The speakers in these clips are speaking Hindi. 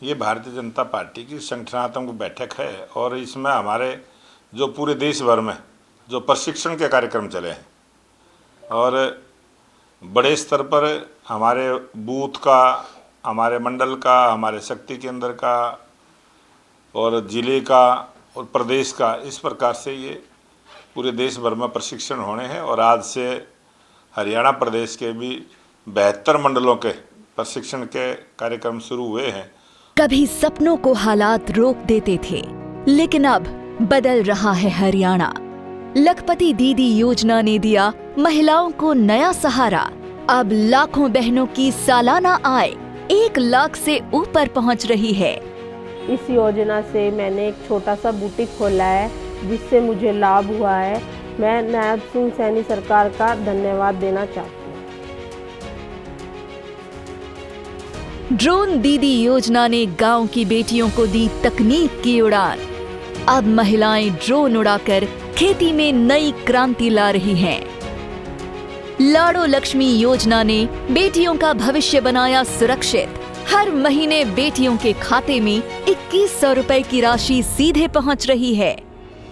ये भारतीय जनता पार्टी की संगठनात्मक बैठक है और इसमें हमारे जो पूरे देश भर में जो प्रशिक्षण के कार्यक्रम चले हैं और बड़े स्तर पर हमारे बूथ का, हमारे मंडल का, हमारे शक्ति केंद्र का और ज़िले का और प्रदेश का, इस प्रकार से ये पूरे देश भर में प्रशिक्षण होने हैं। और आज से हरियाणा प्रदेश के भी 72 मंडलों के प्रशिक्षण के कार्यक्रम शुरू हुए हैं। कभी सपनों को हालात रोक देते थे, लेकिन अब बदल रहा है हरियाणा। लखपति दीदी योजना ने दिया महिलाओं को नया सहारा। अब लाखों बहनों की सालाना आय 1 लाख से ऊपर पहुंच रही है। इस योजना से मैंने एक छोटा सा बुटीक खोला है, जिससे मुझे लाभ हुआ है। मैं नायब सिंह सैनी सरकार का धन्यवाद देना चाहती हूँ। ड्रोन दीदी योजना ने गांव की बेटियों को दी तकनीक की उड़ान। अब महिलाएं ड्रोन उड़ाकर खेती में नई क्रांति ला रही हैं। लाड़ो लक्ष्मी योजना ने बेटियों का भविष्य बनाया सुरक्षित। हर महीने बेटियों के खाते में 2100 रुपए की राशि सीधे पहुंच रही है।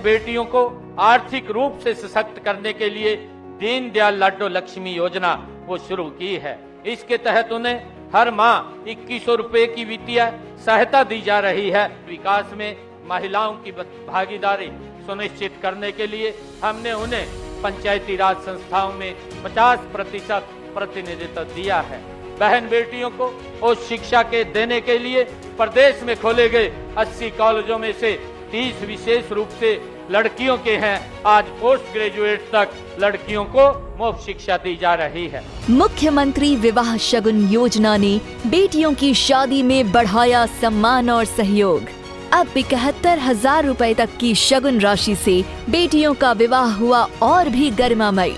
बेटियों को आर्थिक रूप से सशक्त करने के लिए दीनदयाल लाडो लक्ष्मी योजना वो शुरू की है। इसके तहत उन्हें हर माह 2100 रुपए की वित्तीय सहायता दी जा रही है। विकास में महिलाओं की भागीदारी सुनिश्चित करने के लिए हमने उन्हें पंचायती राज संस्थाओं में 50% प्रतिनिधित्व दिया है। बहन बेटियों को उच्च शिक्षा के देने के लिए प्रदेश में खोले गए 80 कॉलेजों में से 30 विशेष रूप से लड़कियों के हैं। आज पोस्ट ग्रेजुएट तक लड़कियों को मुफ्त शिक्षा दी जा रही है। मुख्यमंत्री विवाह शगुन योजना ने बेटियों की शादी में बढ़ाया सम्मान और सहयोग। अब 71,000 रुपए तक की शगुन राशि से बेटियों का विवाह हुआ और भी गरिमामयी।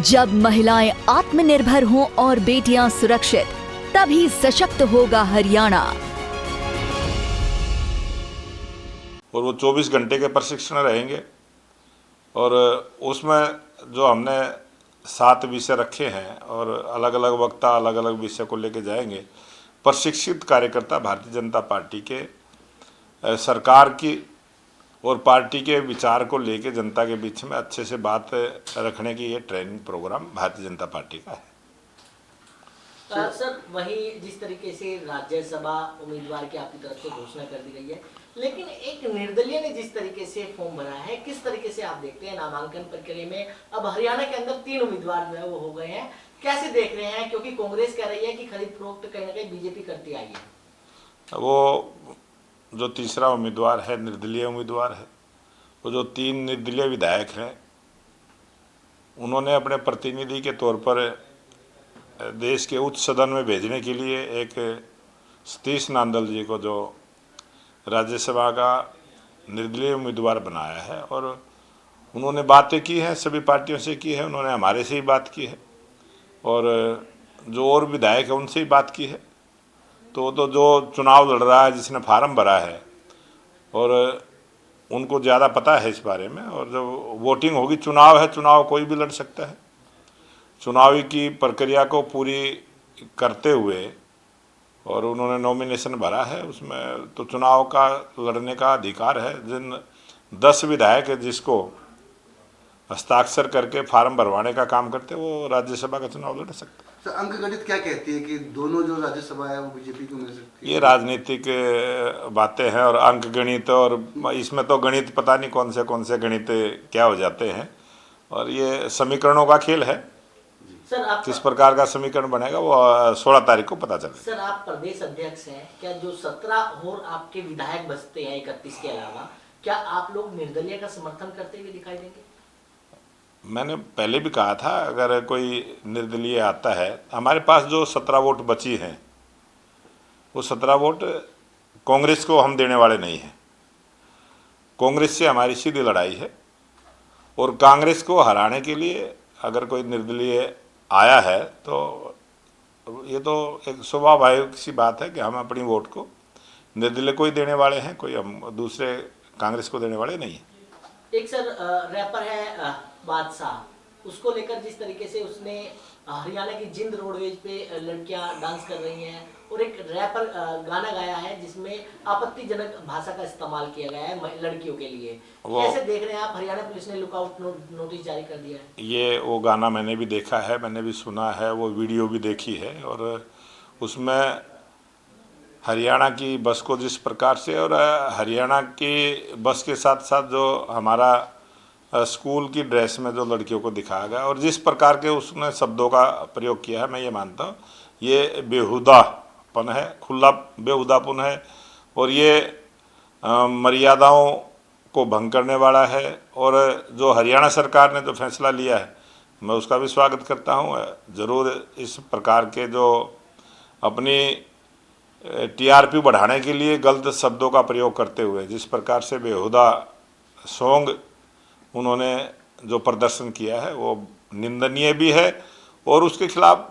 जब महिलाएं आत्मनिर्भर हों और बेटियां सुरक्षित, तभी सशक्त होगा हरियाणा। और वो 24 घंटे के प्रशिक्षण रहेंगे और उसमें जो हमने 7 विषय रखे हैं और अलग अलग वक्ता अलग अलग विषय को लेके जाएंगे। प्रशिक्षित कार्यकर्ता भारतीय जनता पार्टी के सरकार की और पार्टी के विचार को लेके जनता के बीच में अच्छे से बात रखने की ये training programme Bharatiya Janata party का है। सर, वही जिस तरीके से राज्यसभा उम्मीदवार की आपकी तरफ से घोषणा कर दी गई है, लेकिन एक निर्दलीय ने जिस तरीके से फॉर्म भरा है, किस तरीके से आप देखते हैं नामांकन प्रक्रिया में? अब हरियाणा के अंदर 3 उम्मीदवार जो है वो हो गए हैं, कैसे देख रहे हैं? क्योंकि कांग्रेस कह रही है कि खरीद फरोख्त कहीं ना कहीं बीजेपी करती आई है। वो जो तीसरा उम्मीदवार है निर्दलीय उम्मीदवार है। वो जो 3 निर्दलीय विधायक हैं, उन्होंने अपने प्रतिनिधि के तौर पर देश के उच्च सदन में भेजने के लिए एक सतीश नांदल जी को जो राज्यसभा का निर्दलीय उम्मीदवार बनाया है और उन्होंने बातें की हैं, सभी पार्टियों से की है। उन्होंने हमारे से ही बात की है और जो और विधायक है उनसे ही बात की है। तो जो चुनाव लड़ रहा है, जिसने फार्म भरा है और उनको ज़्यादा पता है इस बारे में। और जब वोटिंग होगी, चुनाव है, चुनाव कोई भी लड़ सकता है। चुनावी की प्रक्रिया को पूरी करते हुए और उन्होंने नॉमिनेशन भरा है, उसमें तो चुनाव का लड़ने का अधिकार है। जिन 10 विधायक है जिसको हस्ताक्षर करके फार्म भरवाने का काम करते, वो राज्यसभा का चुनाव लड़ सकते हैं। सर, अंक गणित क्या कहती है कि दोनों जो राज्यसभा है वो बीजेपी को मिल सकती है? ये राजनीतिक बातें हैं और अंक गणित, और इसमें तो गणित पता नहीं कौन से गणित क्या हो जाते हैं। और ये समीकरणों का खेल है। सर, आप किस प्रकार का समीकरण बनेगा वो 16 तारीख को पता चलेगा। सर, आप प्रदेश अध्यक्ष हैं, क्या जो 17 और आपके विधायक बचते हैं 31 के अलावा, क्या आप लोग निर्दलीय का समर्थन करते हुए दिखाई देंगे? मैंने पहले भी कहा था, अगर कोई निर्दलीय आता है, हमारे पास जो 17 वोट बची हैं वो 17 वोट कांग्रेस को हम देने वाले नहीं हैं। कांग्रेस से हमारी सीधी लड़ाई है और कांग्रेस को हराने के लिए अगर कोई निर्दलीय आया है तो ये तो एक स्वाभाविक सी बात है कि हम अपनी वोट को निर्दलीय को ही देने वाले हैं, कोई हम दूसरे कांग्रेस को देने वाले नहीं हैं। एक सर रैपर है बादशाह, उसको लेकर जिस तरीके से उसने हरियाणा की जिंद रोडवेज पे लड़कियां डांस कर रही हैं, और एक रैपर गाना गाया है जिसमें आपत्तिजनक भाषा का इस्तेमाल किया गया है लड़कियों के लिए। कैसे देख रहे हैं आप? हरियाणा पुलिस ने लुकआउट नोटिस जारी कर दिया है। ये वो गाना मैंने भी देखा है, मैंने भी सुना है, वो वीडियो भी देखी है, और उसमें हरियाणा की बस को जिस प्रकार से, और हरियाणा की बस के साथ साथ जो हमारा स्कूल की ड्रेस में जो लड़कियों को दिखाया गया और जिस प्रकार के उसने शब्दों का प्रयोग किया है, मैं ये मानता हूँ ये बेहुदापन है, खुला बेहुदापन है, और ये मर्यादाओं को भंग करने वाला है। और जो हरियाणा सरकार ने जो फैसला लिया है, मैं उसका भी स्वागत करता हूँ। ज़रूर इस प्रकार के जो अपनी टीआरपी बढ़ाने के लिए गलत शब्दों का प्रयोग करते हुए जिस प्रकार से बेहुदा सॉन्ग उन्होंने जो प्रदर्शन किया है वो निंदनीय भी है, और उसके खिलाफ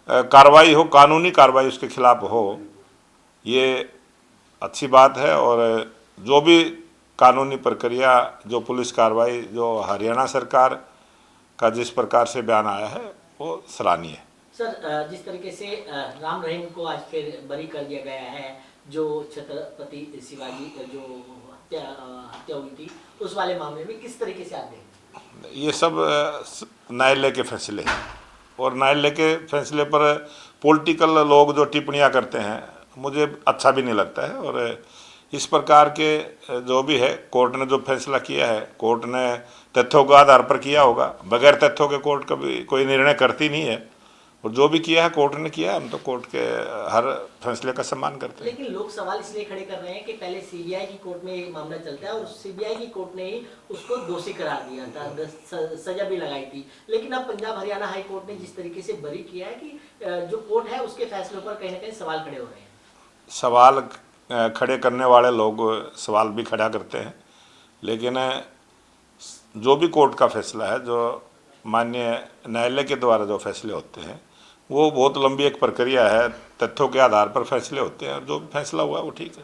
कार्रवाई हो, कानूनी कार्रवाई उसके खिलाफ हो, ये अच्छी बात है। और जो भी कानूनी प्रक्रिया, जो पुलिस कार्रवाई, जो हरियाणा सरकार का जिस प्रकार से बयान आया है वो सराहनीय है। सर, जिस तरीके से राम रहीम को आज फिर बरी कर दिया गया है, जो छत्रपति शिवाजी जो हत्या हुई थी उस वाले मामले में, किस तरीके से आप देखें? ये सब न्यायालय के फैसले हैं, और न्यायालय के फैसले पर पॉलिटिकल लोग जो टिप्पणियां करते हैं मुझे अच्छा भी नहीं लगता है। और इस प्रकार के जो भी है, कोर्ट ने जो फैसला किया है, कोर्ट ने तथ्यों के आधार पर किया होगा, बगैर तथ्यों के कोर्ट कभी कोई निर्णय करती नहीं है, और जो भी किया है कोर्ट ने किया है, हम तो कोर्ट के हर फैसले का सम्मान करते हैं। लेकिन लोग सवाल इसलिए खड़े कर रहे हैं कि पहले सीबीआई की कोर्ट में ये मामला चलता है और सीबीआई की कोर्ट ने ही उसको दोषी करार दिया था, सजा भी लगाई थी, लेकिन अब पंजाब हरियाणा हाई कोर्ट ने जिस तरीके से बरी किया है कि जो कोर्ट है उसके फैसलों पर कहीं ना कहीं सवाल खड़े हो रहे हैं। सवाल खड़े करने वाले लोग सवाल भी खड़ा करते हैं, लेकिन जो भी कोर्ट का फैसला है, जो माननीय न्यायालय के द्वारा जो फैसले होते हैं, वो बहुत लंबी एक प्रक्रिया है, तथ्यों के आधार पर फैसले होते हैं, और जो फैसला हुआ वो ठीक है।